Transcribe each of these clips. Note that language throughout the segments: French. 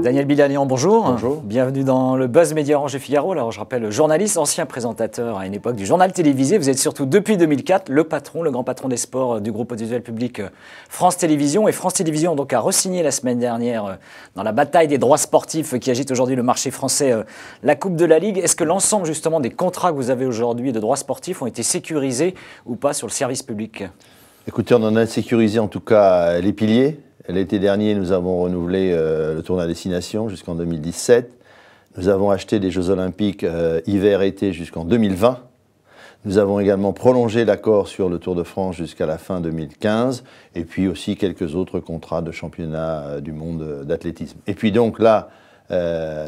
Daniel Bilalian, bonjour. Bonjour. Bienvenue dans le Buzz Média Orange et Figaro. Alors, je rappelle, journaliste, ancien présentateur à une époque du journal télévisé. Vous êtes surtout, depuis 2004, le grand patron des sports du groupe audiovisuel public France Télévisions. Et France Télévisions donc, a re-signé la semaine dernière, dans la bataille des droits sportifs qui agite aujourd'hui le marché français, la Coupe de la Ligue. Est-ce que l'ensemble justement des contrats que vous avez aujourd'hui de droits sportifs ont été sécurisés ou pas sur le service public? Écoutez, on en a sécurisé en tout cas les piliers. L'été dernier, nous avons renouvelé le tournoi à destination jusqu'en 2017. Nous avons acheté des Jeux Olympiques hiver-été jusqu'en 2020. Nous avons également prolongé l'accord sur le Tour de France jusqu'à la fin 2015. Et puis aussi quelques autres contrats de championnat du monde d'athlétisme. Et puis donc là,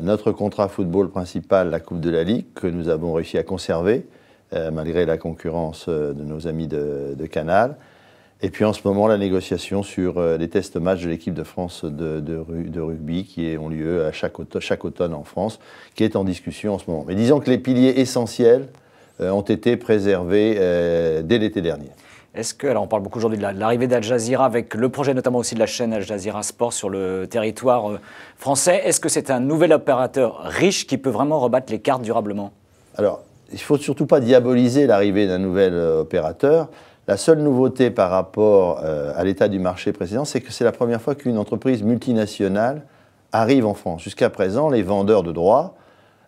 notre contrat football principal, la Coupe de la Ligue, que nous avons réussi à conserver, malgré la concurrence de nos amis de Canal. Et puis en ce moment, la négociation sur les tests matchs de l'équipe de France de rugby qui ont lieu à chaque automne en France, qui est en discussion en ce moment. Mais disons que les piliers essentiels ont été préservés dès l'été dernier. Est-ce que, alors on parle beaucoup aujourd'hui de l'arrivée d'Al Jazeera avec le projet notamment aussi de la chaîne Al Jazeera Sport sur le territoire français, est-ce que c'est un nouvel opérateur riche qui peut vraiment rebattre les cartes durablement? Alors, il ne faut surtout pas diaboliser l'arrivée d'un nouvel opérateur. La seule nouveauté par rapport à l'état du marché précédent, c'est que c'est la première fois qu'une entreprise multinationale arrive en France. Jusqu'à présent, les vendeurs de droits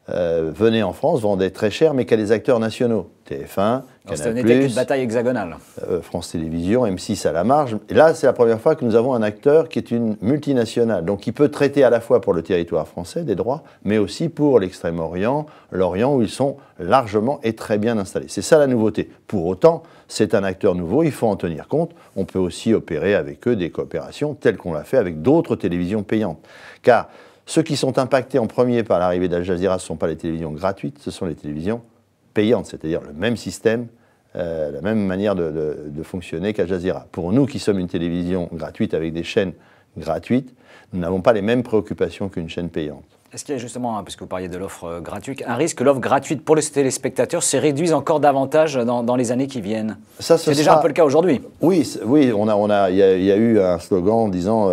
venaient en France, vendaient très cher, mais qu'à des acteurs nationaux. TF1, Canal+, ce n'était qu'une bataille hexagonale. France Télévisions, M6 à la marge. Et là, c'est la première fois que nous avons un acteur qui est une multinationale, donc qui peut traiter à la fois pour le territoire français des droits, mais aussi pour l'Extrême-Orient, l'Orient, où ils sont largement et très bien installés. C'est ça la nouveauté. Pour autant, c'est un acteur nouveau, il faut en tenir compte. On peut aussi opérer avec eux des coopérations telles qu'on l'a fait avec d'autres télévisions payantes. Car ceux qui sont impactés en premier par l'arrivée d'Al Jazeera, ce ne sont pas les télévisions gratuites, ce sont les télévisions payantes, c'est-à-dire le même système, la même manière de fonctionner qu'Al Jazeera. Pour nous qui sommes une télévision gratuite avec des chaînes gratuites, nous n'avons pas les mêmes préoccupations qu'une chaîne payante. Est-ce qu'il y a justement, puisque vous parliez de l'offre gratuite, un risque que l'offre gratuite pour les téléspectateurs se réduise encore davantage dans les années qui viennent? C'est déjà un peu le cas aujourd'hui. Oui, il y a eu un slogan en disant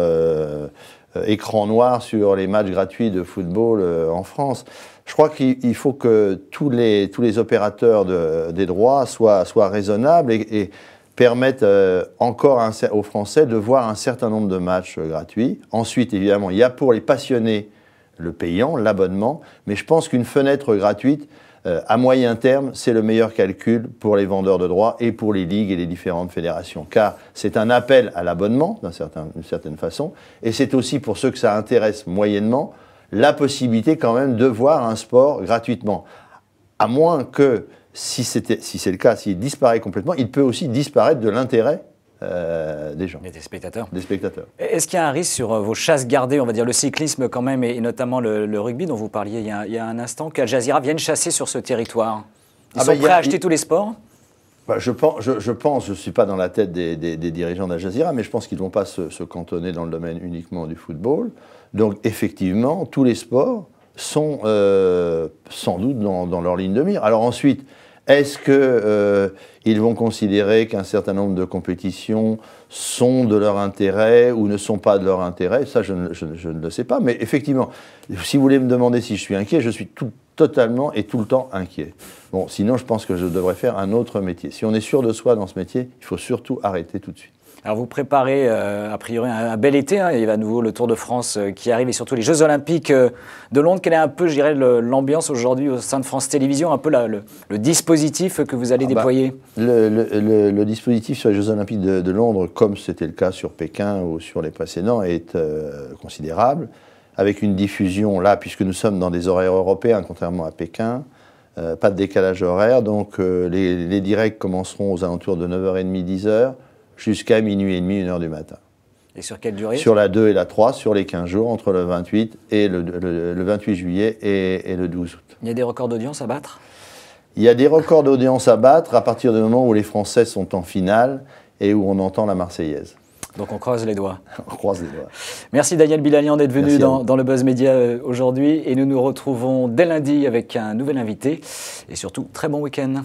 écran noir sur les matchs gratuits de football en France. Je crois qu'il faut que tous les opérateurs des droits soient raisonnables et permettent encore aux Français de voir un certain nombre de matchs gratuits. Ensuite, évidemment, il y a pour les passionnés le payant, l'abonnement, mais je pense qu'une fenêtre gratuite, à moyen terme, c'est le meilleur calcul pour les vendeurs de droits et pour les ligues et les différentes fédérations. Car c'est un appel à l'abonnement, d'une certaine façon, et c'est aussi pour ceux que ça intéresse moyennement, la possibilité quand même de voir un sport gratuitement. À moins que, si c'est le cas, s'il disparaît complètement, il peut aussi disparaître de l'intérêt des gens. Des spectateurs. Des spectateurs. Est-ce qu'il y a un risque sur vos chasses gardées, on va dire le cyclisme quand même, et notamment le rugby dont vous parliez il y a un instant, qu'Al Jazeera vienne chasser sur ce territoire? Ils sont prêts à acheter tous les sports? Je pense, je ne suis pas dans la tête des dirigeants d'Al Jazeera, mais je pense qu'ils ne vont pas se cantonner dans le domaine uniquement du football. Donc effectivement, tous les sports sont sans doute dans leur ligne de mire. Alors ensuite, est-ce qu'ils vont considérer qu'un certain nombre de compétitions sont de leur intérêt ou ne sont pas de leur intérêt? Ça, je ne le sais pas. Mais effectivement, si vous voulez me demander si je suis inquiet, je suis totalement et tout le temps inquiet. Bon, sinon, je pense que je devrais faire un autre métier. Si on est sûr de soi dans ce métier, il faut surtout arrêter tout de suite. Alors vous préparez a priori un bel été, hein. Il y a à nouveau le Tour de France qui arrive et surtout les Jeux Olympiques de Londres. Quelle est un peu, je dirais, l'ambiance aujourd'hui au sein de France Télévisions, un peu le dispositif que vous allez déployer? Le dispositif sur les Jeux Olympiques de Londres, comme c'était le cas sur Pékin ou sur les précédents, est considérable, avec une diffusion là, puisque nous sommes dans des horaires européens, contrairement à Pékin, pas de décalage horaire, donc les directs commenceront aux alentours de 9h30, 10h, jusqu'à minuit et demi, 1h du matin. Et sur quelle durée? Sur la 2 et la 3, sur les 15 jours, entre le 28 et le 28 juillet et le 12 août. Il y a des records d'audience à battre? Il y a des records d'audience à battre à partir du moment où les Français sont en finale et où on entend la Marseillaise. Donc on croise les doigts. On croise les doigts. Merci Daniel Bilalian d'être venu dans le Buzz Média aujourd'hui. Et nous nous retrouvons dès lundi avec un nouvel invité. Et surtout, très bon week-end.